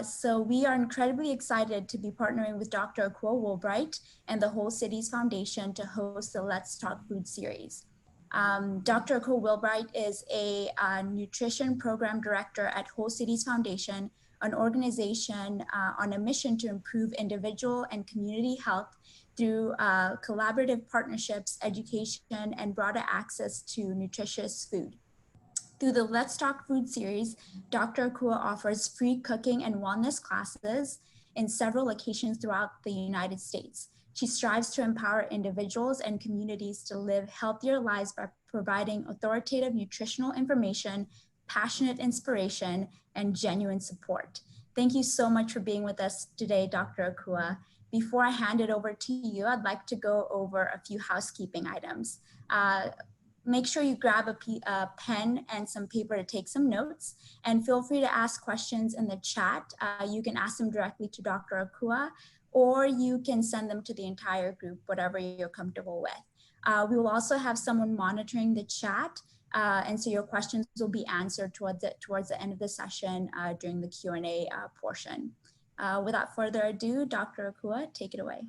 So we are incredibly excited to be partnering with Dr. Akua Woolbright and the Whole Cities Foundation to host the Let's Talk Food series. Dr. Akua Woolbright is a nutrition program director at Whole Cities Foundation, an organization on a mission to improve individual and community health through collaborative partnerships, education, and broader access to nutritious food. Through the Let's Talk Food series, Dr. Akua offers free cooking and wellness classes in several locations throughout the United States. She strives to empower individuals and communities to live healthier lives by providing authoritative nutritional information, passionate inspiration, and genuine support. Thank you so much for being with us today, Dr. Akua. Before I hand it over to you, I'd like to go over a few housekeeping items. Make sure you grab a pen and some paper to take some notes, and feel free to ask questions in the chat. You can ask them directly to Dr. Akua, or you can send them to the entire group, whatever you're comfortable with. We will also have someone monitoring the chat, and so your questions will be answered towards the end of the session during the Q&A portion. Without further ado, Dr. Akua, take it away.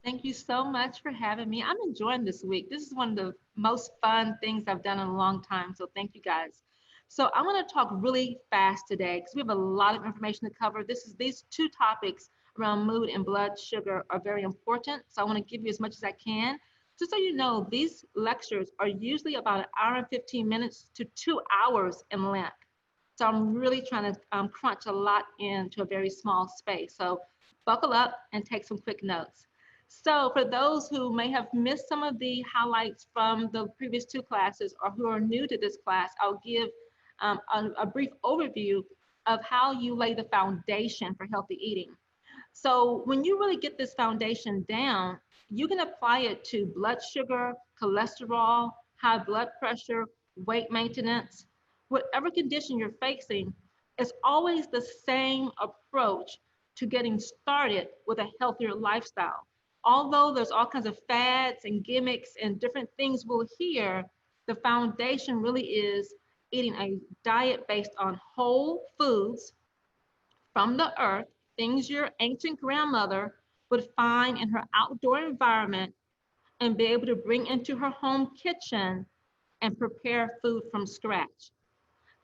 Thank you so much for having me. I'm enjoying this week. This is one of the most fun things I've done in a long time, so thank you guys. So I'm going to talk really fast today because we have a lot of information to cover. These two topics around mood and blood sugar are very important, so I want to give you as much as I can. Just so you know, these lectures are usually about 1 hour and 15 minutes to 2 hours in length. So I'm really trying to crunch a lot into a very small space. So buckle up and take some quick notes. So for those who may have missed some of the highlights from the previous two classes or who are new to this class, I'll give a brief overview of how you lay the foundation for healthy eating. So when you really get this foundation down, you can apply it to blood sugar, cholesterol, high blood pressure, weight maintenance, whatever condition you're facing. It's always the same approach to getting started with a healthier lifestyle. Although there's all kinds of fads and gimmicks and different things we'll hear, the foundation really is eating a diet based on whole foods from the earth, things your ancient grandmother would find in her outdoor environment and be able to bring into her home kitchen and prepare food from scratch.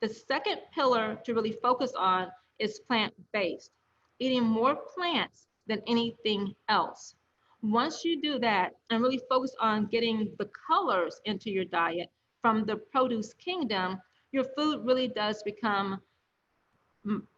The second pillar to really focus on is plant-based, eating more plants than anything else. Once you do that and really focus on getting the colors into your diet from the produce kingdom, your food really does become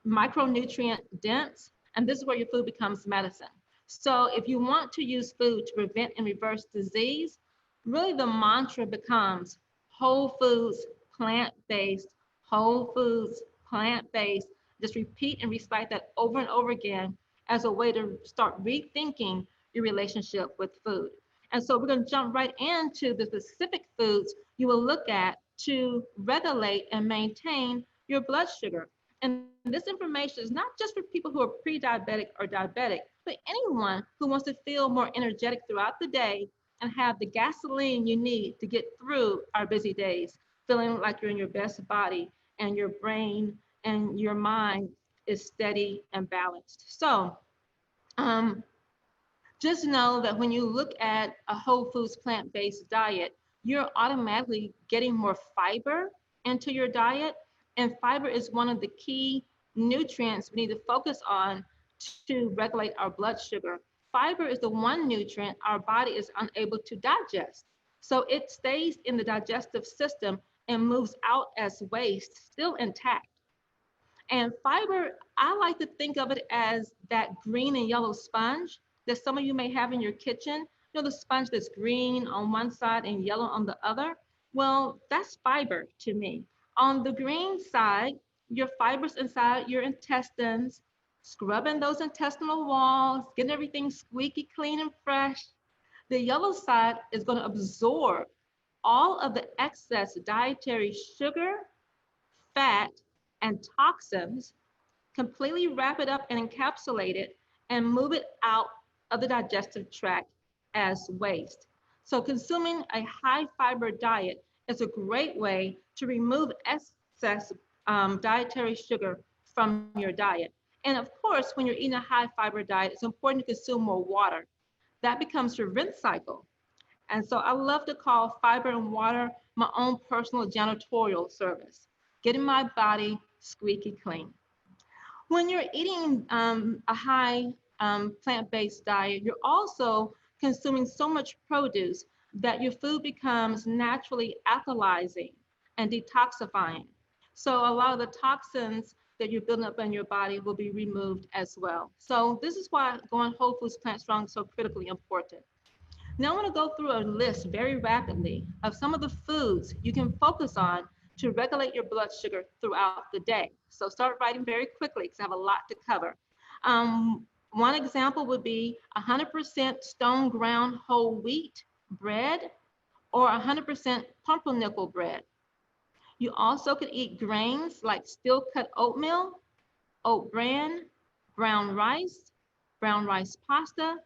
micronutrient dense, and this is where your food becomes medicine. So if you want to use food to prevent and reverse disease, really the mantra becomes whole foods, plant-based, whole foods, plant-based. Just repeat and recite that over and over again as a way to start rethinking your relationship with food. And so we're going to jump right into the specific foods you will look at to regulate and maintain your blood sugar. And this information is not just for people who are pre-diabetic or diabetic, but anyone who wants to feel more energetic throughout the day and have the gasoline you need to get through our busy days, feeling like you're in your best body and your brain and your mind is steady and balanced. So, just know that when you look at a whole foods plant-based diet, you're automatically getting more fiber into your diet. And fiber is one of the key nutrients we need to focus on to regulate our blood sugar. Fiber is the one nutrient our body is unable to digest. So it stays in the digestive system and moves out as waste, still intact. And fiber, I like to think of it as that green and yellow sponge that some of you may have in your kitchen. You know, the sponge that's green on one side and yellow on the other? Well, that's fiber to me. On the green side, your fibers inside your intestines, scrubbing those intestinal walls, getting everything squeaky clean and fresh. The yellow side is going to absorb all of the excess dietary sugar, fat, and toxins, completely wrap it up and encapsulate it, and move it out of the digestive tract as waste. So consuming a high fiber diet is a great way to remove excess dietary sugar from your diet. And of course, when you're eating a high fiber diet, it's important to consume more water. That becomes your rinse cycle. And so I love to call fiber and water my own personal janitorial service, getting my body squeaky clean. When you're eating a high plant-based diet, you're also consuming so much produce that your food becomes naturally alkalizing and detoxifying. So a lot of the toxins that you're building up in your body will be removed as well. So this is why going whole foods plant strong is so critically important. Now I want to go through a list very rapidly of some of the foods you can focus on to regulate your blood sugar throughout the day. So start writing very quickly because I have a lot to cover. One example would be 100% stone ground whole wheat bread or 100% pumpernickel bread. You also could eat grains like steel cut oatmeal, oat bran, brown rice pasta,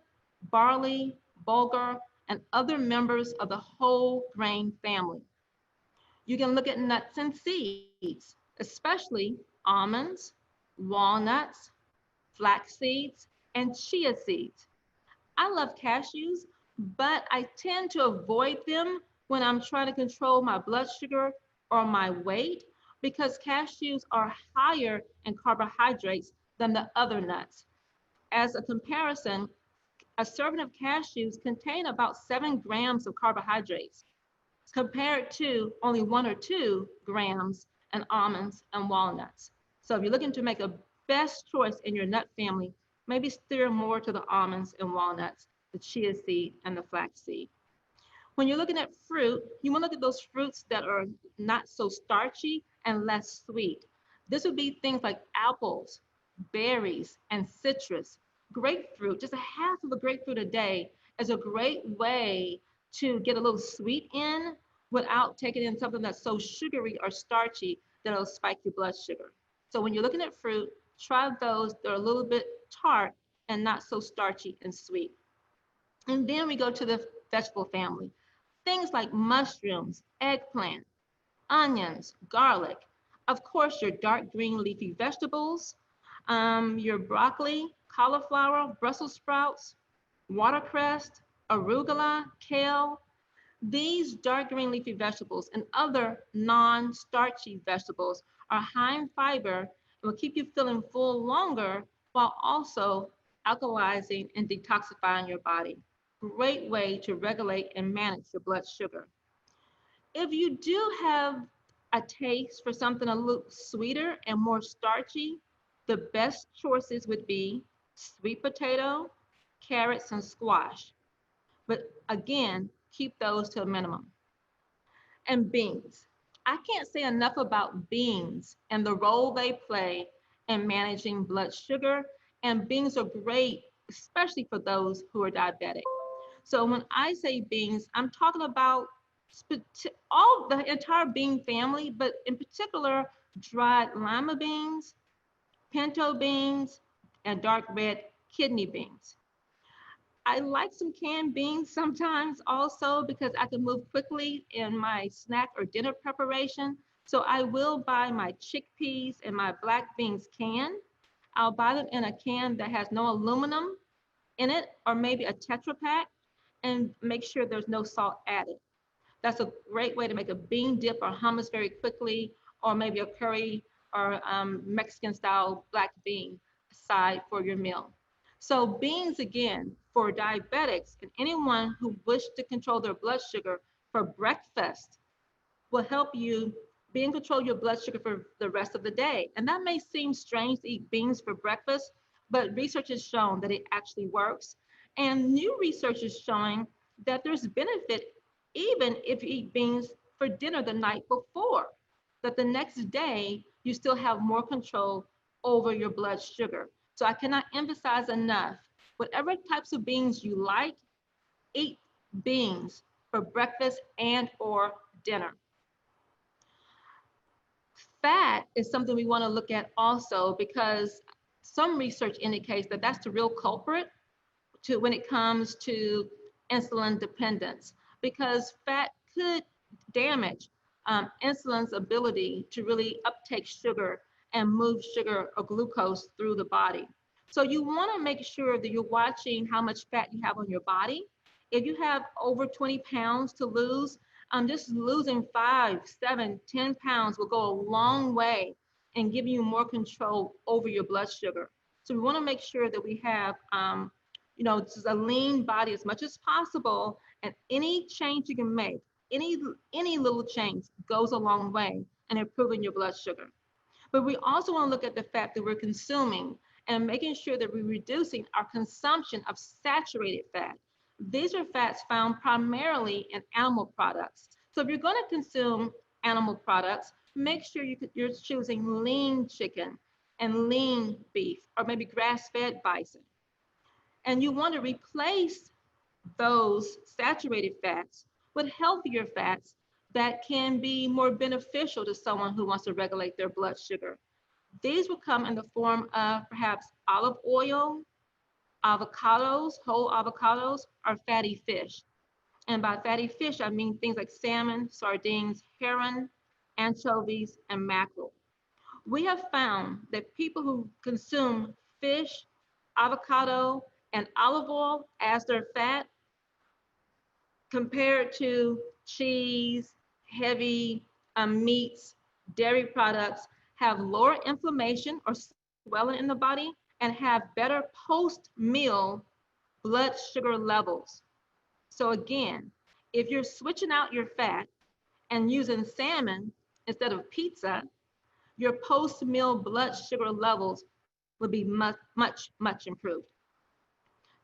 barley, bulgur, and other members of the whole grain family. You can look at nuts and seeds, especially almonds, walnuts, flax seeds, and chia seeds. I love cashews, but I tend to avoid them when I'm trying to control my blood sugar or my weight because cashews are higher in carbohydrates than the other nuts. As a comparison, a serving of cashews contain about 7 grams of carbohydrates compared to only 1 or 2 grams in almonds and walnuts. So if you're looking to make a best choice in your nut family, maybe steer more to the almonds and walnuts, the chia seed and the flax seed. When you're looking at fruit, you want to look at those fruits that are not so starchy and less sweet. This would be things like apples, berries, and citrus. Grapefruit, just a half of a grapefruit a day is a great way to get a little sweet in without taking in something that's so sugary or starchy that it'll spike your blood sugar. So when you're looking at fruit, try those that are a little bit tart and not so starchy and sweet. And then we go to the vegetable family. Things like mushrooms, eggplant, onions, garlic, of course, your dark green leafy vegetables, your broccoli, cauliflower, Brussels sprouts, watercress, arugula, kale. These dark green leafy vegetables and other non-starchy vegetables are high in fiber and will keep you feeling full longer while also alkalizing and detoxifying your body. Great way to regulate and manage your blood sugar. If you do have a taste for something a little sweeter and more starchy, the best choices would be sweet potato, carrots, and squash. But again, keep those to a minimum. And beans. I can't say enough about beans and the role they play in managing blood sugar. And beans are great, especially for those who are diabetic. So when I say beans, I'm talking about all the entire bean family, but in particular, dried lima beans, pinto beans, and dark red kidney beans. I like some canned beans sometimes also because I can move quickly in my snack or dinner preparation. So I will buy my chickpeas and my black beans canned. I'll buy them in a can that has no aluminum in it or maybe a Tetra Pak and make sure there's no salt added. That's a great way to make a bean dip or hummus very quickly, or maybe a curry or Mexican style black bean side for your meal. So beans, again, for diabetics and anyone who wish to control their blood sugar for breakfast will help you be in control of your blood sugar for the rest of the day. And that may seem strange to eat beans for breakfast, but research has shown that it actually works. And new research is showing that there's benefit even if you eat beans for dinner the night before, that the next day you still have more control over your blood sugar. So I cannot emphasize enough, whatever types of beans you like, eat beans for breakfast and or dinner. Fat is something we want to look at also because some research indicates that that's the real culprit to when it comes to insulin dependence because fat could damage insulin's ability to really uptake sugar and move sugar or glucose through the body. So you want to make sure that you're watching how much fat you have on your body. If you have over 20 pounds to lose, just losing 5, 7, 10 pounds will go a long way in giving you more control over your blood sugar. So we want to make sure that we have, just a lean body as much as possible, and any change you can make, any little change goes a long way in improving your blood sugar. But we also want to look at the fat that we're consuming and making sure that we're reducing our consumption of saturated fat. These are fats found primarily in animal products. So if you're going to consume animal products, make sure you're choosing lean chicken and lean beef, or maybe grass-fed bison. And you want to replace those saturated fats with healthier fats that can be more beneficial to someone who wants to regulate their blood sugar. These will come in the form of perhaps olive oil, avocados, whole avocados, or fatty fish. And by fatty fish, I mean things like salmon, sardines, herring, anchovies, and mackerel. We have found that people who consume fish, avocado, and olive oil as their fat, compared to cheese, heavy meats, dairy products, have lower inflammation or swelling in the body and have better post-meal blood sugar levels. So again, if you're switching out your fat and using salmon instead of pizza, your post-meal blood sugar levels will be much, much, much improved.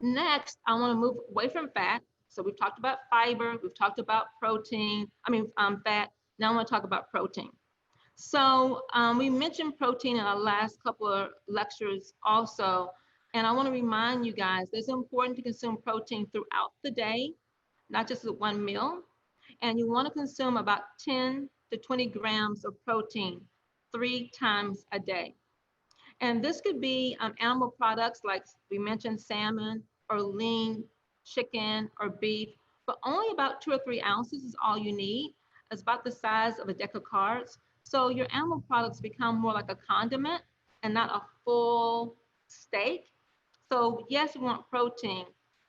Next, I want to move away from fat. So we've talked about fiber, we've talked about fat. Now I want to talk about protein. So we mentioned protein in our last couple of lectures also. And I want to remind you guys, it's important to consume protein throughout the day, not just at one meal. And you want to consume about 10 to 20 grams of protein 3 times a day. And this could be animal products like we mentioned, salmon or lean chicken or beef, but only about 2 or 3 ounces is all you need. It's about the size of a deck of cards. So your animal products become more like a condiment and not a full steak. So yes, we want protein,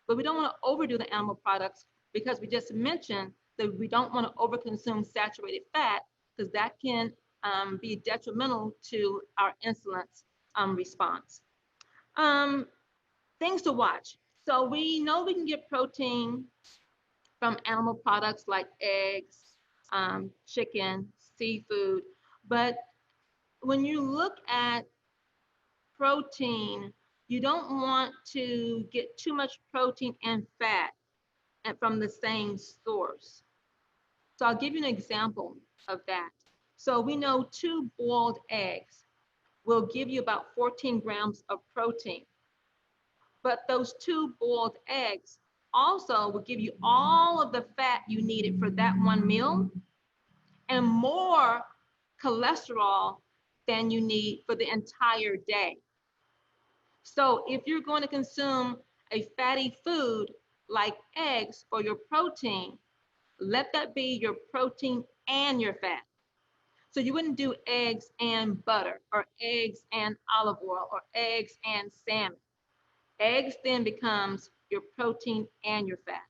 but we don't want to overdo the animal products, because we just mentioned that we don't want to overconsume saturated fat, because that can be detrimental to our insulin response. Things to watch. So we know we can get protein from animal products like eggs, chicken, seafood, but when you look at protein, you don't want to get too much protein and fat from the same source. So I'll give you an example of that. So we know 2 boiled eggs will give you about 14 grams of protein. But those 2 boiled eggs also will give you all of the fat you needed for that one meal and more cholesterol than you need for the entire day. So if you're going to consume a fatty food like eggs for your protein, let that be your protein and your fat. So you wouldn't do eggs and butter, or eggs and olive oil, or eggs and salmon. Eggs then becomes your protein and your fat.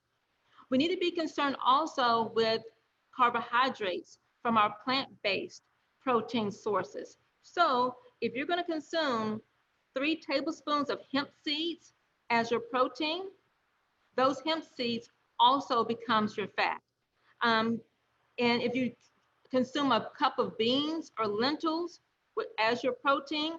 We need to be concerned also with carbohydrates from our plant-based protein sources. So if you're going to consume 3 tablespoons of hemp seeds as your protein, those hemp seeds also becomes your fat. And if you consume a cup of beans or lentils as your protein,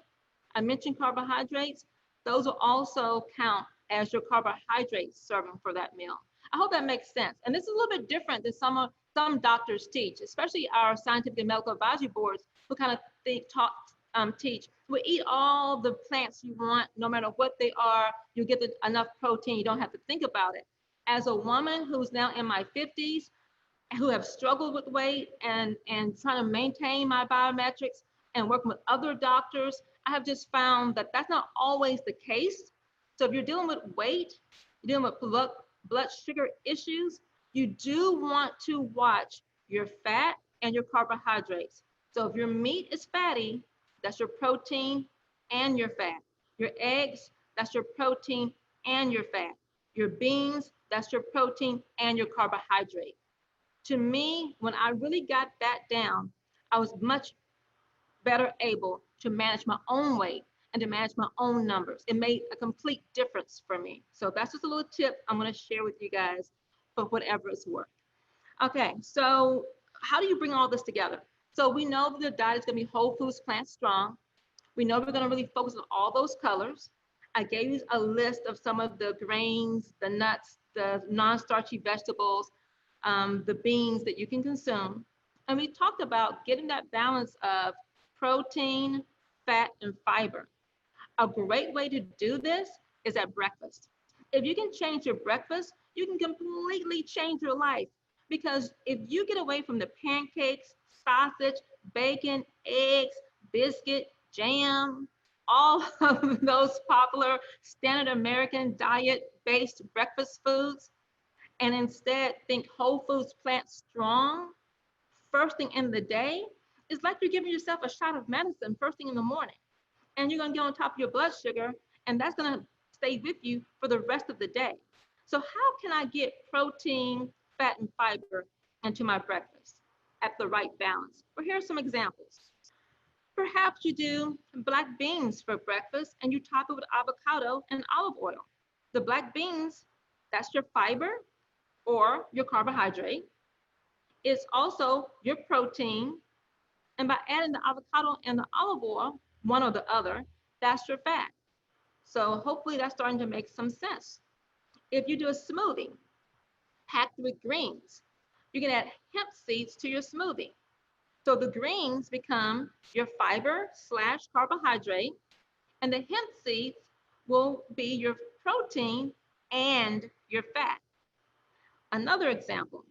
I mentioned carbohydrates, those will also count as your carbohydrate serving for that meal. I hope that makes sense. And this is a little bit different than some doctors teach, especially our scientific and medical advisory boards, who kind of teach. We eat all the plants you want, no matter what they are. You get enough protein, you don't have to think about it. As a woman who's now in my 50s, who have struggled with weight and trying to maintain my biometrics and working with other doctors, I have just found that that's not always the case. So if you're dealing with weight, you're dealing with blood sugar issues, you do want to watch your fat and your carbohydrates. So if your meat is fatty, that's your protein and your fat. Your eggs, that's your protein and your fat. Your beans, that's your protein and your carbohydrate. To me, when I really got that down, I was much better able to manage my own weight and to manage my own numbers. It made a complete difference for me. So that's just a little tip I'm going to share with you guys for whatever it's worth. Okay, so how do you bring all this together? So we know that the diet is going to be whole foods, plant strong. We know we're going to really focus on all those colors. I gave you a list of some of the grains, the nuts, the non-starchy vegetables, the beans that you can consume. And we talked about getting that balance of protein, fat, and fiber. A great way to do this is at breakfast. If you can change your breakfast, you can completely change your life. Because if you get away from the pancakes, sausage, bacon, eggs, biscuit, jam, all of those popular standard American diet-based breakfast foods, and instead think whole foods, plant strong, first thing in the day, it's like you're giving yourself a shot of medicine first thing in the morning. And you're going to get on top of your blood sugar, and that's going to stay with you for the rest of the day. So how can I get protein, fat, and fiber into my breakfast at the right balance? Well, here are some examples. Perhaps you do black beans for breakfast and you top it with avocado and olive oil. The black beans, that's your fiber or your carbohydrate. It's also your protein. And by adding the avocado and the olive oil, one or the other, that's your fat. So hopefully that's starting to make some sense. If you do a smoothie packed with greens, you can add hemp seeds to your smoothie. So the greens become your fiber slash carbohydrate, and the hemp seeds will be your protein and your fat. Another example,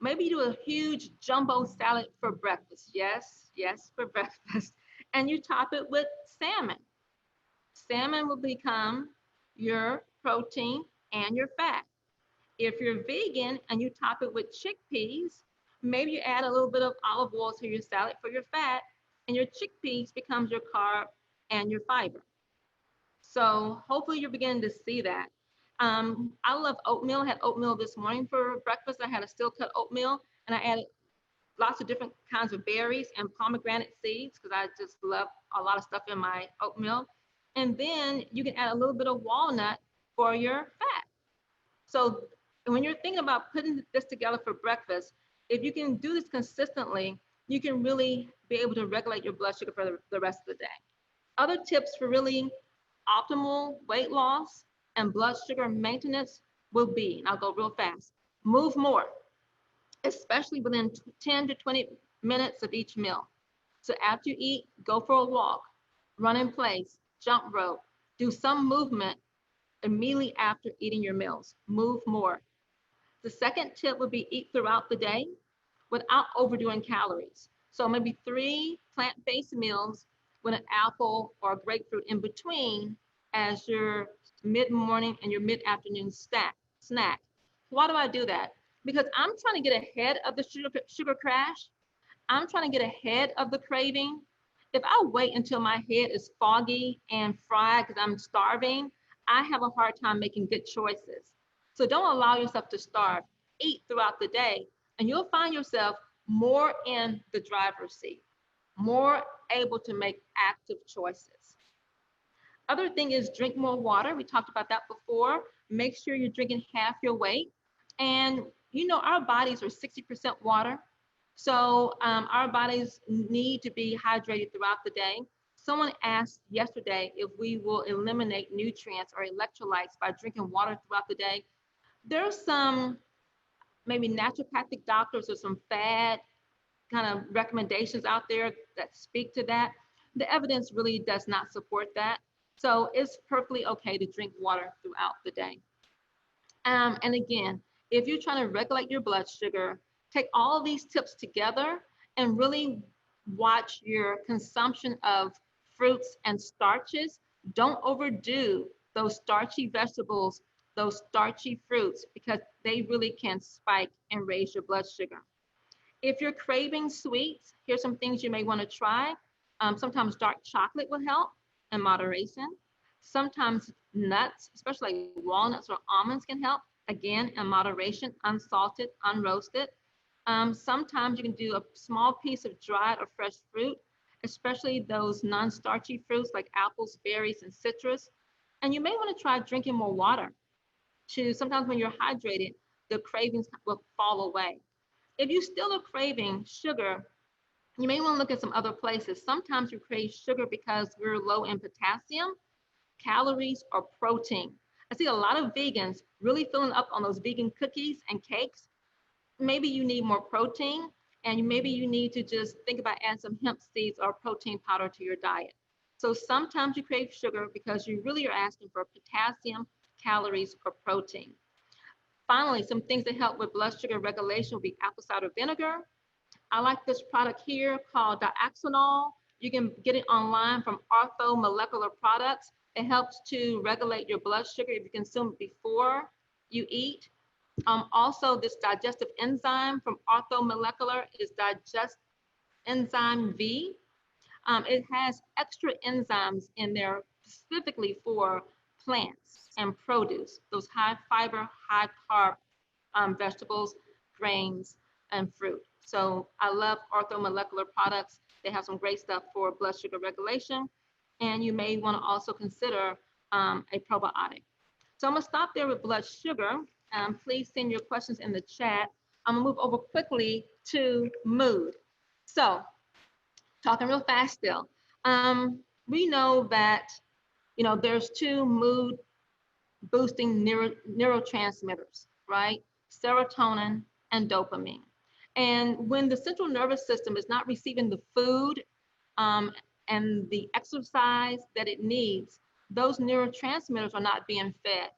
maybe you do a huge jumbo salad for breakfast. Yes, yes, for breakfast. And you top it with salmon. Salmon will become your protein and your fat. If you're vegan and you top it with chickpeas, maybe you add a little bit of olive oil to your salad for your fat, and your chickpeas becomes your carb and your fiber. So hopefully you're beginning to see that. I love oatmeal. I had oatmeal this morning for breakfast. I had a steel cut oatmeal, and I added lots of different kinds of berries and pomegranate seeds because I just love a lot of stuff in my oatmeal. And then you can add a little bit of walnut for your fat. So when you're thinking about putting this together for breakfast, if you can do this consistently, you can really be able to regulate your blood sugar for the rest of the day. Other tips for really optimal weight loss and blood sugar maintenance will be, and I'll go real fast, move more, especially within 10 to 20 minutes of each meal. So after you eat, go for a walk, run in place, jump rope, do some movement immediately after eating your meals. Move more. The second tip would be eat throughout the day without overdoing calories. So maybe 3 plant-based meals with an apple or a grapefruit in between as your mid-morning and your mid-afternoon snack. Why do I do that? Because I'm trying to get ahead of the sugar crash. I'm trying to get ahead of the craving. If I wait until my head is foggy and fried because I'm starving, I have a hard time making good choices. So don't allow yourself to starve. Eat throughout the day, and you'll find yourself more in the driver's seat, more able to make active choices. Other thing is drink more water. We talked about that before. Make sure you're drinking half your weight. And you know, our bodies are 60% water. So our bodies need to be hydrated throughout the day. Someone asked yesterday if we will eliminate nutrients or electrolytes by drinking water throughout the day. There's some maybe naturopathic doctors or some fad kind of recommendations out there that speak to that. The evidence really does not support that. So it's perfectly okay to drink water throughout the day. And again, if you're trying to regulate your blood sugar, take all of these tips together and really watch your consumption of fruits and starches. Don't overdo those starchy vegetables, those starchy fruits, because they really can spike and raise your blood sugar. If you're craving sweets, here's some things you may want to try. Sometimes dark chocolate will help in moderation. Sometimes nuts, especially like walnuts or almonds, can help, again, in moderation, unsalted, unroasted. Sometimes you can do a small piece of dried or fresh fruit, especially those non-starchy fruits like apples, berries, and citrus. And you may want to try drinking more water. Sometimes when you're hydrated, the cravings will fall away. If you still are craving sugar, you may want to look at some other places. Sometimes you crave sugar because we're low in potassium, calories, or protein. I see a lot of vegans really filling up on those vegan cookies and cakes. Maybe you need more protein, and maybe you need to just think about adding some hemp seeds or protein powder to your diet. So sometimes you crave sugar because you really are asking for potassium, calories, or protein. Finally, some things that help with blood sugar regulation will be apple cider vinegar. I like this product here called Dioxanol. You can get it online from Molecular Products. It helps to regulate your blood sugar if you consume it before you eat. Also, this digestive enzyme from Molecular is Digest Enzyme V. It has extra enzymes in there specifically for plants and produce, those high fiber, high carb vegetables, grains, and fruit. So I love Molecular Products. They have some great stuff for blood sugar regulation. And you may want to also consider a probiotic. So I'm going to stop there with blood sugar. Please send your questions in the chat. I'm going to move over quickly to mood. So talking real fast still. We know that, there's two mood boosting neurotransmitters, right? Serotonin and dopamine. And when the central nervous system is not receiving the food and the exercise that it needs, those neurotransmitters are not being fed.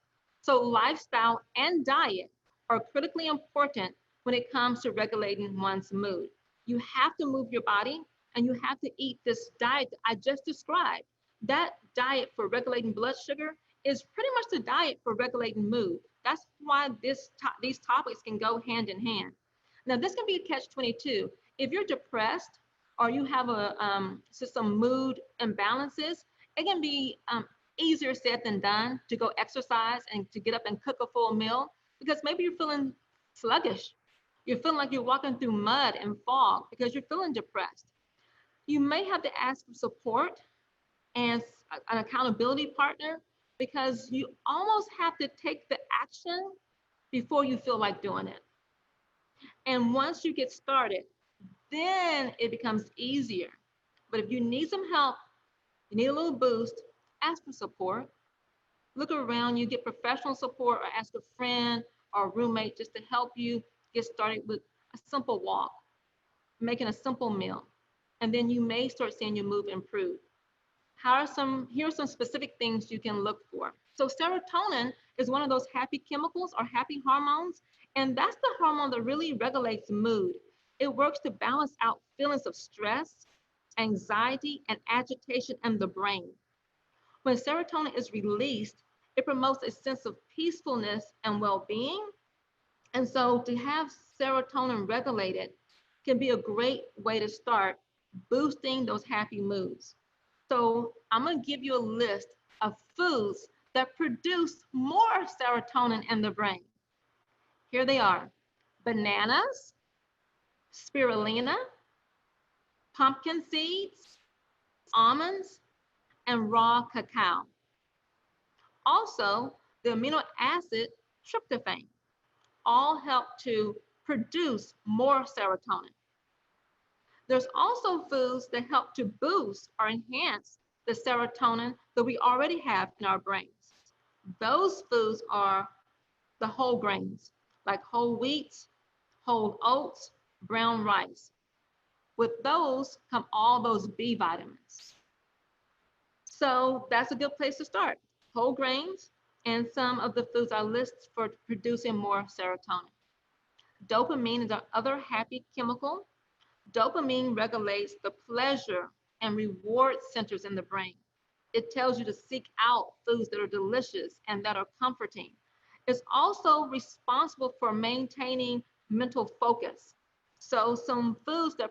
So lifestyle and diet are critically important when it comes to regulating one's mood. You have to move your body and you have to eat this diet that I just described. That diet for regulating blood sugar is pretty much the diet for regulating mood. That's why these topics can go hand in hand. Now, this can be a catch-22. If you're depressed or you have some mood imbalances, it can be easier said than done to go exercise and to get up and cook a full meal because maybe you're feeling sluggish. You're feeling like you're walking through mud and fog because you're feeling depressed. You may have to ask for support and an accountability partner because you almost have to take the action before you feel like doing it. And once you get started, then it becomes easier. But if you need some help, you need a little boost, ask for support. Look around you, get professional support, or ask a friend or a roommate just to help you get started with a simple walk, making a simple meal. And then you may start seeing your mood improve. Here are some specific things you can look for. So serotonin is one of those happy chemicals or happy hormones, and that's the hormone that really regulates mood. It works to balance out feelings of stress, anxiety, and agitation in the brain. When serotonin is released, it promotes a sense of peacefulness and well-being. And so to have serotonin regulated can be a great way to start boosting those happy moods. So I'm going to give you a list of foods that produce more serotonin in the brain. Here they are: bananas, spirulina, pumpkin seeds, almonds, and raw cacao. Also, the amino acid tryptophan all help to produce more serotonin. There's also foods that help to boost or enhance the serotonin that we already have in our brains. Those foods are the whole grains, like whole wheats, whole oats, brown rice. With those come all those B vitamins. So that's a good place to start. Whole grains and some of the foods I list for producing more serotonin. Dopamine is our other happy chemical. Dopamine regulates the pleasure and reward centers in the brain. It tells you to seek out foods that are delicious and that are comforting. It's also responsible for maintaining mental focus. So some foods that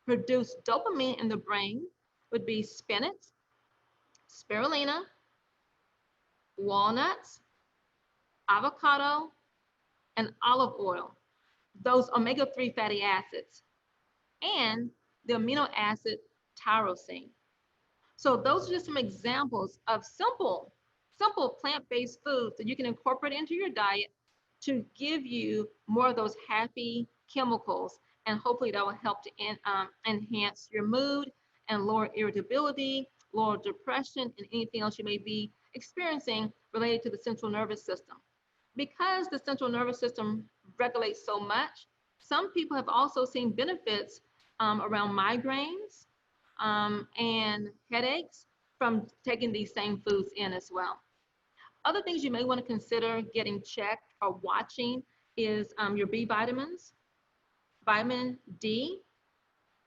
produce dopamine in the brain would be spinach, spirulina, walnuts, avocado, and olive oil, those omega-3 fatty acids, and the amino acid tyrosine. So those are just some examples of simple plant-based foods that you can incorporate into your diet to give you more of those happy chemicals, and hopefully that will help to enhance your mood and lower irritability, lower depression, and anything else you may be experiencing related to the central nervous system. Because the central nervous system regulates so much, some people have also seen benefits around migraines and headaches from taking these same foods in as well. Other things you may want to consider getting checked or watching is your B vitamins, vitamin D,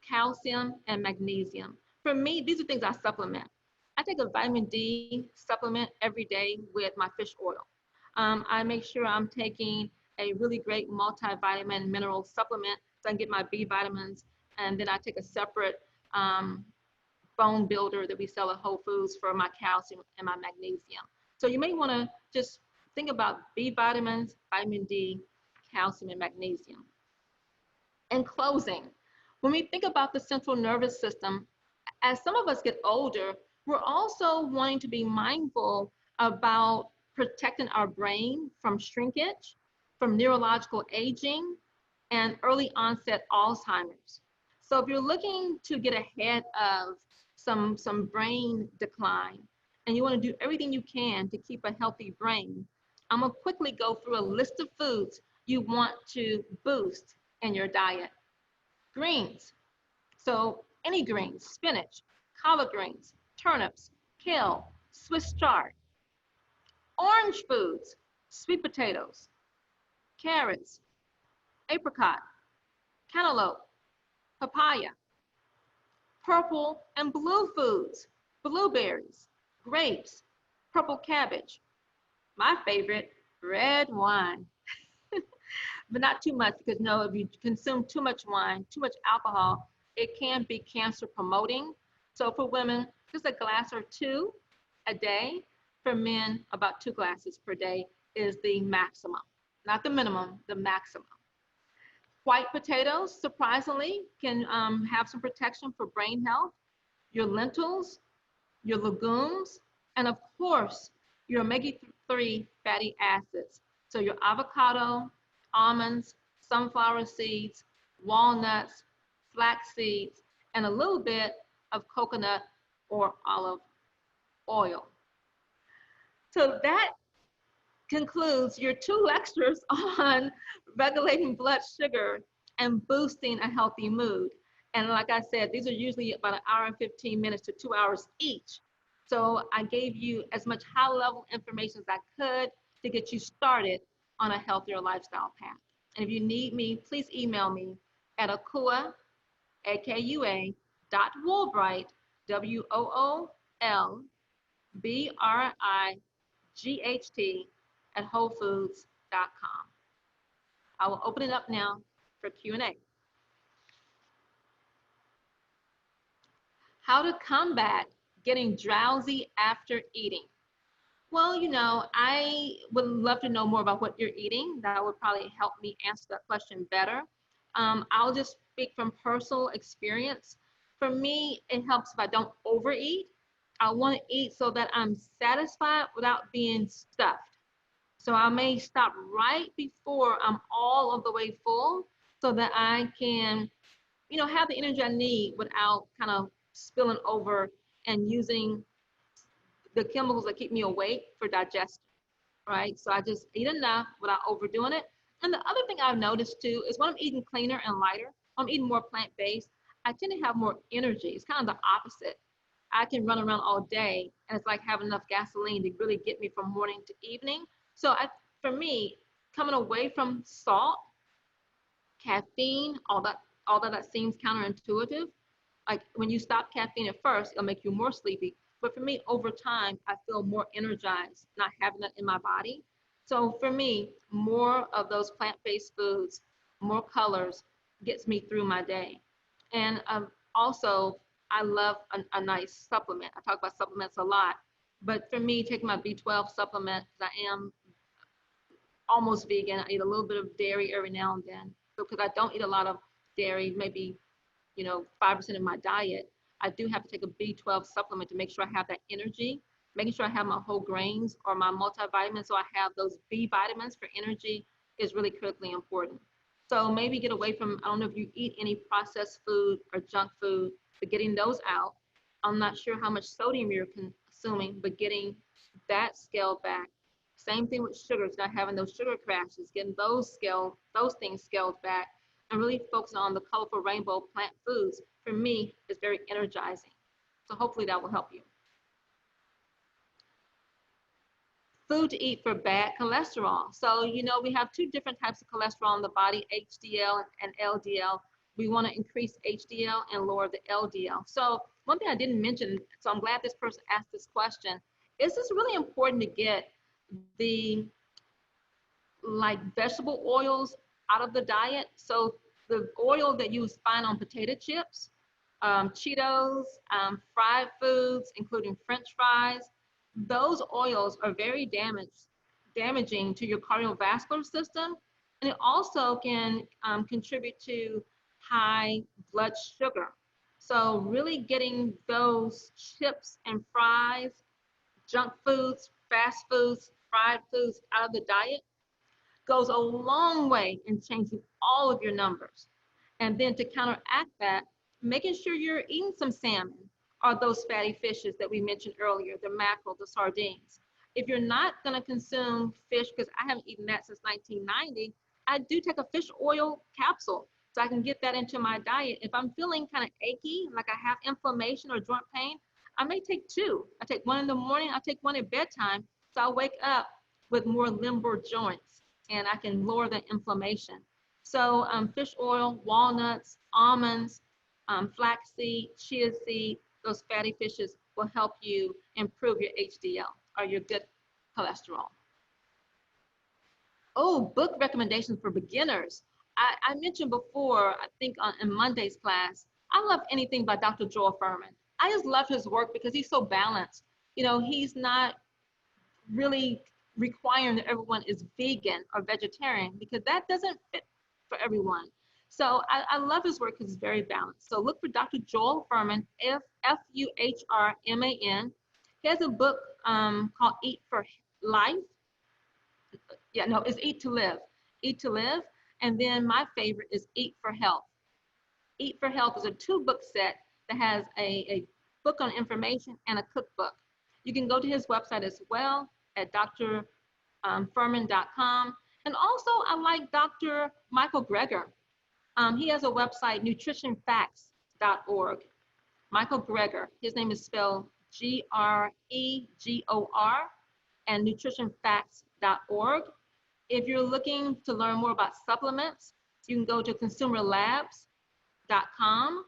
calcium, and magnesium. For me, these are things I supplement. I take a vitamin D supplement every day with my fish oil. I make sure I'm taking a really great multivitamin mineral supplement so I can get my B vitamins, and then I take a separate bone builder that we sell at Whole Foods for my calcium and my magnesium. So you may want to just think about B vitamins, vitamin D, calcium, and magnesium. In closing, when we think about the central nervous system, as some of us get older, we're also wanting to be mindful about protecting our brain from shrinkage, from neurological aging, and early onset Alzheimer's. So if you're looking to get ahead of some brain decline and you want to do everything you can to keep a healthy brain, I'm going to quickly go through a list of foods you want to boost in your diet. Greens. So any greens, spinach, collard greens, turnips, kale, Swiss chard. Orange foods, sweet potatoes, carrots, apricot, cantaloupe, papaya. Purple and blue foods, blueberries, grapes, purple cabbage. My favorite, red wine. But not too much, because no, if you consume too much wine, too much alcohol, it can be cancer promoting. So for women, just a glass or two a day. For men, about 2 glasses per day is the maximum, not the minimum, the maximum. White potatoes, surprisingly, can have some protection for brain health. Your lentils, your legumes, and of course, your omega-3 fatty acids. So your avocado, almonds, sunflower seeds, walnuts, flax seeds, and a little bit of coconut or olive oil. So that concludes your 2 lectures on regulating blood sugar and boosting a healthy mood. And like I said, these are usually about 1 hour and 15 minutes to 2 hours each. So I gave you as much high-level information as I could to get you started on a healthier lifestyle path. And if you need me, please email me at Akua, A-K-U-A, .Woolbright, WOOLBRIGHT, at wholefoods.com. I will open it up now for Q&A. How to combat getting drowsy after eating. Well, I would love to know more about what you're eating. That would probably help me answer that question better. I'll just speak from personal experience. For me, it helps if I don't overeat. I want to eat so that I'm satisfied without being stuffed. So I may stop right before I'm all of the way full so that I can, have the energy I need without kind of spilling over and using the chemicals that keep me awake for digestion, right? So I just eat enough without overdoing it. And the other thing I've noticed too is when I'm eating cleaner and lighter, I'm eating more plant-based, I tend to have more energy. It's kind of the opposite. I can run around all day and it's like having enough gasoline to really get me from morning to evening. So for me, coming away from salt, caffeine, all that seems counterintuitive. Like when you stop caffeine at first, it'll make you more sleepy. But for me, over time, I feel more energized, not having that in my body. So for me, more of those plant-based foods, more colors, gets me through my day. And also, I love a nice supplement. I talk about supplements a lot, but for me, taking my B12 supplement, 'cause I am almost vegan. I eat a little bit of dairy every now and then. So because I don't eat a lot of dairy, maybe 5% of my diet, I do have to take a B12 supplement to make sure I have that energy, making sure I have my whole grains or my multivitamins, so I have those B vitamins for energy is really critically important. So maybe get away from, I don't know if you eat any processed food or junk food, but getting those out. I'm not sure how much sodium you're consuming, but getting that scaled back. Same thing with sugars, not having those sugar crashes, getting those things scaled back, and really focusing on the colorful rainbow plant foods, for me, is very energizing. So hopefully that will help you. Food to eat for bad cholesterol. So, we have two different types of cholesterol in the body, HDL and LDL. We want to increase HDL and lower the LDL. So one thing I didn't mention, so I'm glad this person asked this question, is this really important to get the vegetable oils out of the diet? So the oil that you find on potato chips, Cheetos, fried foods, including French fries, those oils are very damaging to your cardiovascular system, and it also can contribute to high blood sugar. So really getting those chips and fries, junk foods, fast foods, fried foods out of the diet goes a long way in changing all of your numbers. And then to counteract that, making sure you're eating some salmon or those fatty fishes that we mentioned earlier, the mackerel, the sardines. If you're not going to consume fish, because I haven't eaten that since 1990, I do take a fish oil capsule so I can get that into my diet. If I'm feeling kind of achy, like I have inflammation or joint pain, I may take two. I take one in the morning, I take one at bedtime, so I wake up with more limber joints and I can lower the inflammation. So fish oil, walnuts, almonds, flaxseed, chia seed, those fatty fishes will help you improve your HDL or your good cholesterol. Oh, book recommendations for beginners. I mentioned before, I think in Monday's class, I love anything by Dr. Joel Fuhrman. I just love his work because he's so balanced. He's not really requiring that everyone is vegan or vegetarian, because that doesn't fit for everyone. So I love his work because it's very balanced. So look for Dr. Joel Fuhrman, Fuhrman. He has a book called Eat for Life. Yeah, no, it's Eat to Live. Eat to Live. And then my favorite is Eat for Health. Eat for Health is a 2-book set that has a book on information and a cookbook. You can go to his website as well at drfuhrman.com. And also, I like Dr. Michael Greger. He has a website, nutritionfacts.org. Michael Greger, his name is spelled Gregor, and nutritionfacts.org. If you're looking to learn more about supplements, you can go to consumerlabs.com.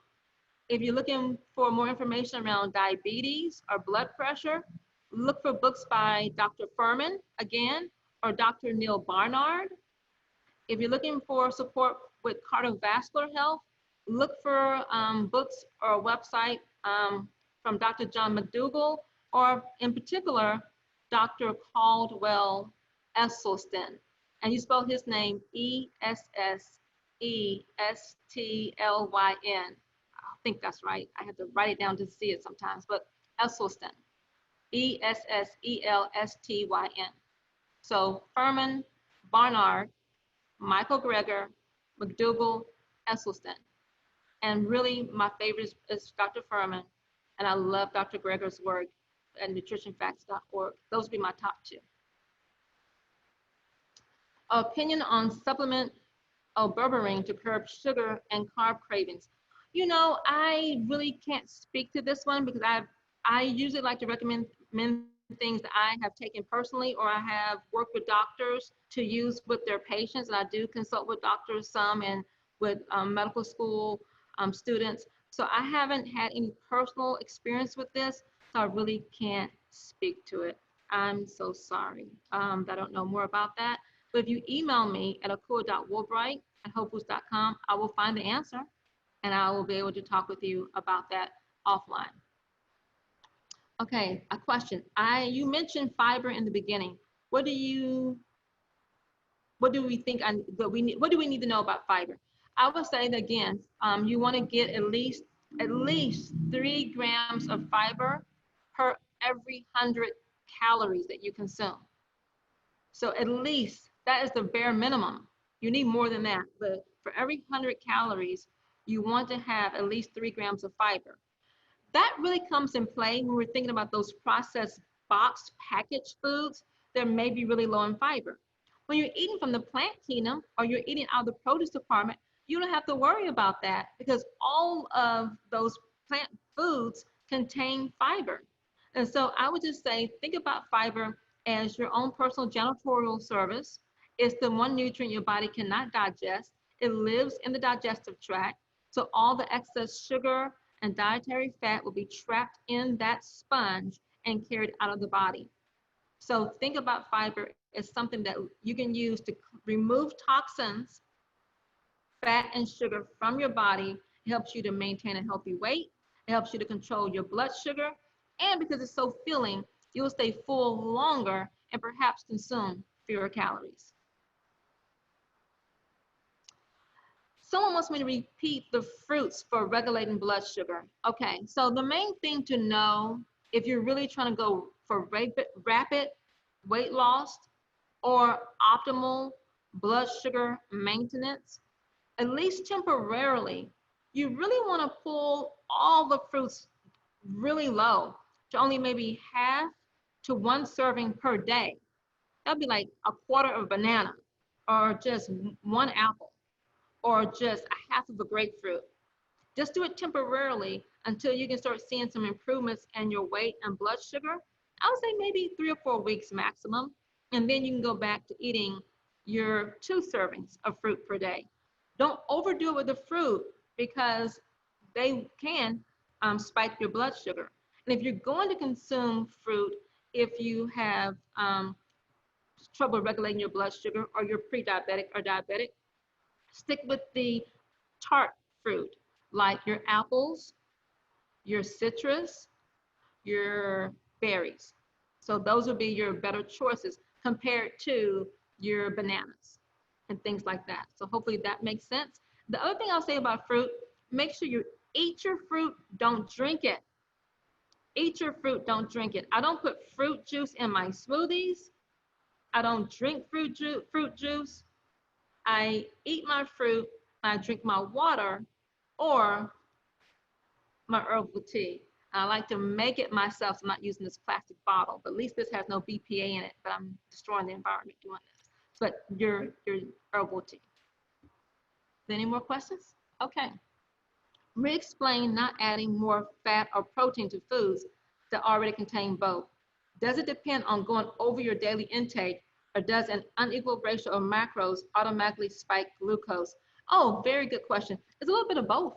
If you're looking for more information around diabetes or blood pressure, look for books by Dr. Fuhrman, again, or Dr. Neil Barnard. If you're looking for support with cardiovascular health, look for books or a website from Dr. John McDougall, or in particular, Dr. Caldwell Esselstyn. And you spell his name Esselstyn. I think that's right. I have to write it down to see it sometimes, but Esselstyn, Esselstyn. So Fuhrman, Barnard, Michael Greger, McDougall, Esselstyn. And really, my favorite is Dr. Fuhrman, and I love Dr. Greger's work at nutritionfacts.org. Those would be my top 2. Opinion on supplement berberine to curb sugar and carb cravings. I really can't speak to this one because I usually like to recommend things that I have taken personally, or I have worked with doctors to use with their patients, and I do consult with doctors some and with medical school students. So I haven't had any personal experience with this, so I really can't speak to it. I'm so sorry that I don't know more about that. But if you email me at akua.woolbright@wholefoods.com, I will find the answer, and I will be able to talk with you about that. offline. Okay, a question. You mentioned fiber in the beginning. What do we think what do we need to know about fiber? I would say that again, you want to get at least 3 grams of fiber per every 100 calories that you consume. So at least that is the bare minimum. You need more than that, but for every 100 calories, you want to have at least 3 grams of fiber. That really comes in play when we're thinking about those processed boxed packaged foods that may be really low in fiber. When you're eating from the plant kingdom or you're eating out of the produce department, you don't have to worry about that because all of those plant foods contain fiber. And so I would just say, think about fiber as your own personal janitorial service. It's the one nutrient your body cannot digest. It lives in the digestive tract. So all the excess sugar and dietary fat will be trapped in that sponge and carried out of the body. So think about fiber as something that you can use to remove toxins, fat, and sugar from your body. It helps you to maintain a healthy weight. It helps you to control your blood sugar. And because it's so filling, you'll stay full longer and perhaps consume fewer calories. Someone wants me to repeat the fruits for regulating blood sugar. Okay, so the main thing to know if you're really trying to go for rapid weight loss or optimal blood sugar maintenance, at least temporarily, you really want to pull all the fruits really low to only maybe half to 1 serving per day. That'd be like a quarter of a banana or just 1 apple or just a half of a grapefruit. Just do it temporarily until you can start seeing some improvements in your weight and blood sugar. I would say maybe 3 or 4 weeks maximum. And then you can go back to eating your 2 servings of fruit per day. Don't overdo it with the fruit because they can spike your blood sugar. And if you're going to consume fruit, if you have trouble regulating your blood sugar or you're pre-diabetic or diabetic, stick with the tart fruit, like your apples, your citrus, your berries. So those would be your better choices compared to your bananas and things like that. So hopefully that makes sense. The other thing I'll say about fruit, make sure you eat your fruit, don't drink it. Eat your fruit, don't drink it. I don't put fruit juice in my smoothies. I don't drink fruit juice. I eat my fruit, I drink my water or my herbal tea. I like to make it myself, so I'm not using this plastic bottle, but at least this has no BPA in it, but I'm destroying the environment doing this. But your herbal tea. Any more questions? Okay. Re-explain not adding more fat or protein to foods that already contain both. Does it depend on going over your daily intake, or does an unequal ratio of macros automatically spike glucose? Oh, very good question. It's a little bit of both,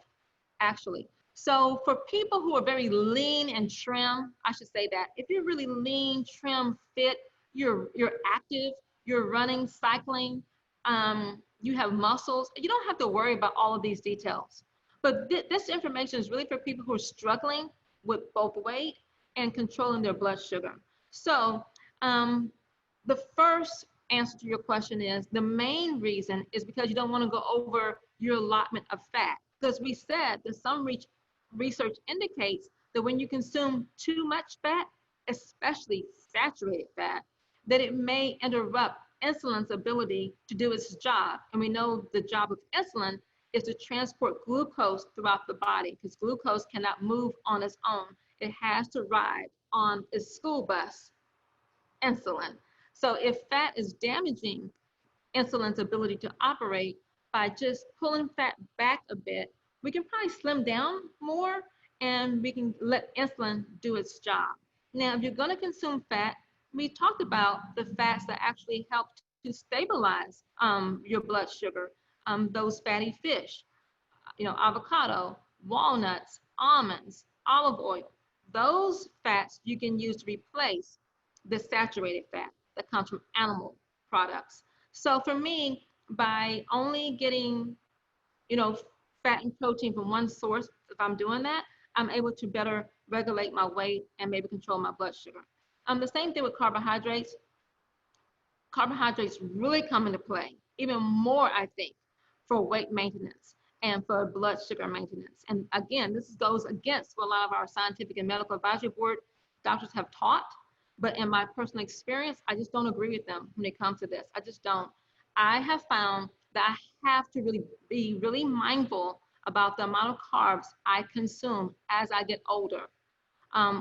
actually. So for people who are very lean and trim, I should say that if you're really lean, trim, fit, you're active, you're running, cycling, you have muscles, you don't have to worry about all of these details. But this information is really for people who are struggling with both weight and controlling their blood sugar. So the first answer to your question is the main reason is because you don't want to go over your allotment of fat. Because we said that some research indicates that when you consume too much fat, especially saturated fat, that it may interrupt insulin's ability to do its job. And we know the job of insulin is to transport glucose throughout the body because glucose cannot move on its own. It has to ride on its school bus, insulin. So if fat is damaging insulin's ability to operate by just pulling fat back a bit, we can probably slim down more and we can let insulin do its job. Now, if you're going to consume fat, we talked about the fats that actually help to stabilize your blood sugar, those fatty fish, avocado, walnuts, almonds, olive oil. Those fats you can use to replace the saturated fat that comes from animal products. So for me, by only getting, fat and protein from one source, if I'm doing that, I'm able to better regulate my weight and maybe control my blood sugar. The same thing with carbohydrates. Carbohydrates really come into play, even more, I think, for weight maintenance and for blood sugar maintenance. And again, this goes against what a lot of our scientific and medical advisory board doctors have taught. But in my personal experience, I just don't agree with them when it comes to this. I just don't. I have found that I have to really be really mindful about the amount of carbs I consume as I get older,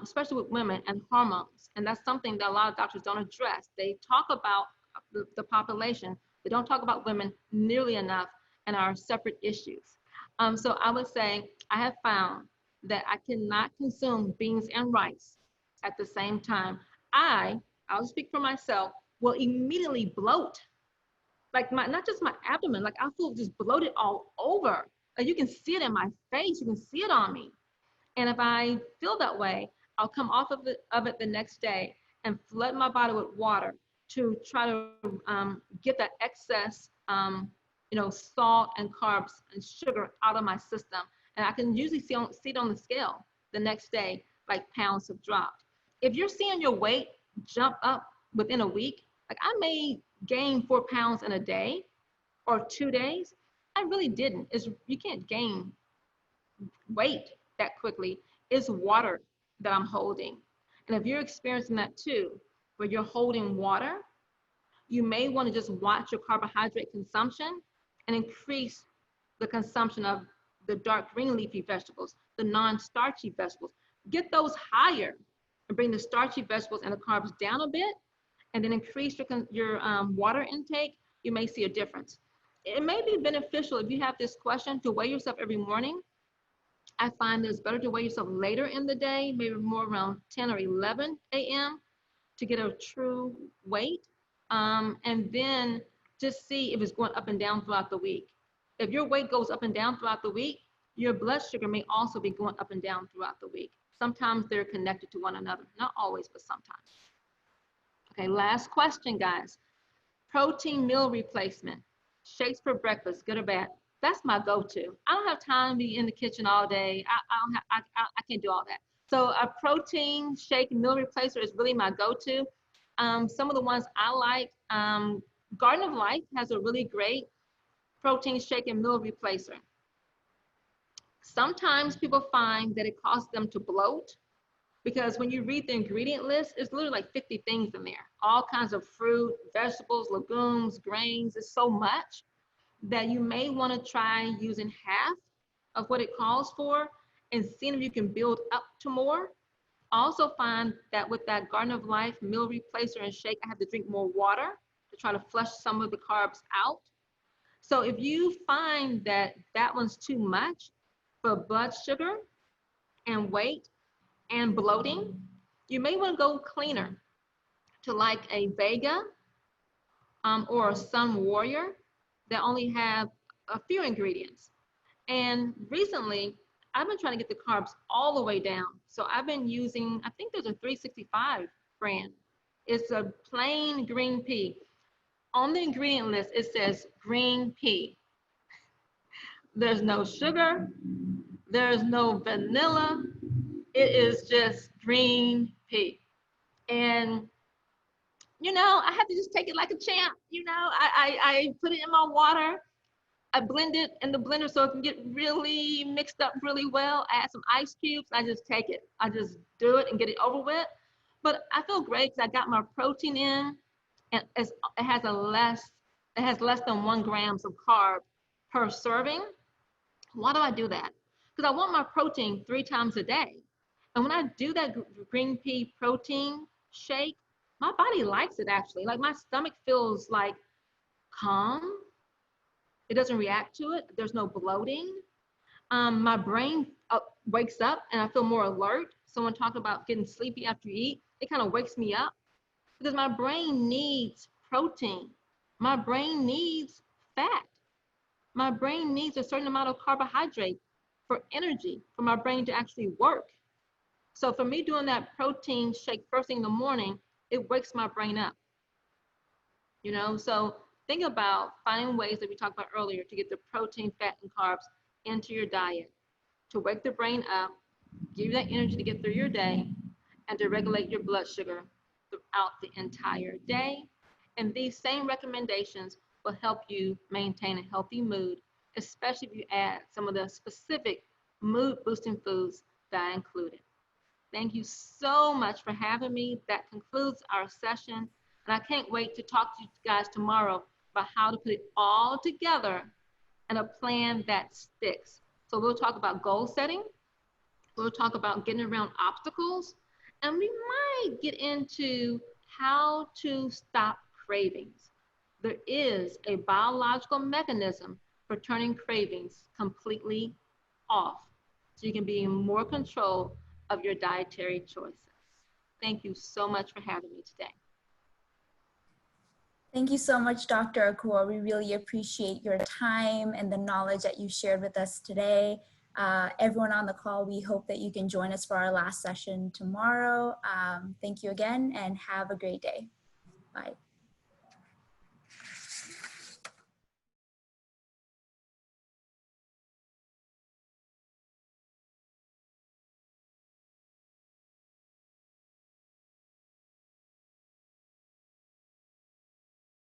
especially with women and hormones. And that's something that a lot of doctors don't address. They talk about the population. They don't talk about women nearly enough and our separate issues. So I would say I have found that I cannot consume beans and rice at the same time. I'll speak for myself, will immediately bloat. Like not just my abdomen, like I feel just bloated all over. Like you can see it in my face, you can see it on me. And if I feel that way, I'll come off of it the next day and flood my body with water to try to get that excess, salt and carbs and sugar out of my system. And I can usually see it on the scale the next day, like pounds have dropped. If you're seeing your weight jump up within a week, like I may gain 4 pounds in a day or 2 days. I really didn't. You can't gain weight that quickly. It's water that I'm holding. And if you're experiencing that too, where you're holding water, you may want to just watch your carbohydrate consumption and increase the consumption of the dark green leafy vegetables, the non-starchy vegetables. Get those higher and bring the starchy vegetables and the carbs down a bit, and then increase your water intake. You may see a difference. It may be beneficial if you have this question to weigh yourself every morning. I find that it's better to weigh yourself later in the day, maybe more around 10 or 11 a.m. to get a true weight, and then just see if it's going up and down throughout the week. If your weight goes up and down throughout the week, your blood sugar may also be going up and down throughout the week. Sometimes they're connected to one another. Not always, but sometimes. Okay, last question, guys. Protein meal replacement. Shakes for breakfast, good or bad? That's my go-to. I don't have time to be in the kitchen all day. I can't do all that. So a protein shake meal replacer is really my go-to. Some of the ones I like, Garden of Life has a really great protein shake and meal replacer. Sometimes people find that it causes them to bloat, because when you read the ingredient list, it's literally like 50 things in there. All kinds of fruit, vegetables, legumes, grains. It's so much that you may want to try using half of what it calls for and seeing if you can build up to more. I also find that with that Garden of Life meal replacer and shake, I have to drink more water to try to flush some of the carbs out. So if you find that that one's too much for blood sugar and weight and bloating, you may want to go cleaner to like a Vega or a Sun Warrior that only have a few ingredients. And recently, I've been trying to get the carbs all the way down. So I've been using, I think there's a 365 brand. It's a plain green pea. On the ingredient list, it says green pea. There's no sugar. There's no vanilla. It is just green pea. And, I have to just take it like a champ. I put it in my water. I blend it in the blender so it can get really mixed up really well. I add some ice cubes. I just take it. I just do it and get it over with. But I feel great because I got my protein in, and it has less than 1 gram of carb per serving. Why do I do that? Because I want my protein 3 times a day. And when I do that green pea protein shake, my body likes it actually. Like my stomach feels like calm. It doesn't react to it. There's no bloating. My brain wakes up and I feel more alert. Someone talked about getting sleepy after you eat. It kind of wakes me up because my brain needs protein. My brain needs fat. My brain needs a certain amount of carbohydrate for energy, for my brain to actually work. So for me doing that protein shake first thing in the morning, it wakes my brain up. So think about finding ways that we talked about earlier to get the protein, fat, and carbs into your diet, to wake the brain up, give you that energy to get through your day, and to regulate your blood sugar throughout the entire day. And these same recommendations will help you maintain a healthy mood, especially if you add some of the specific mood boosting foods that I included. Thank you so much for having me. That concludes our session. And I can't wait to talk to you guys tomorrow about how to put it all together in a plan that sticks. So we'll talk about goal setting. We'll talk about getting around obstacles. And we might get into how to stop cravings. There is a biological mechanism for turning cravings completely off so you can be in more control of your dietary choices. Thank you so much for having me today. Thank you so much, Dr. Akua. We really appreciate your time and the knowledge that you shared with us today. Everyone on the call, we hope that you can join us for our last session tomorrow. Thank you again and have a great day. Bye.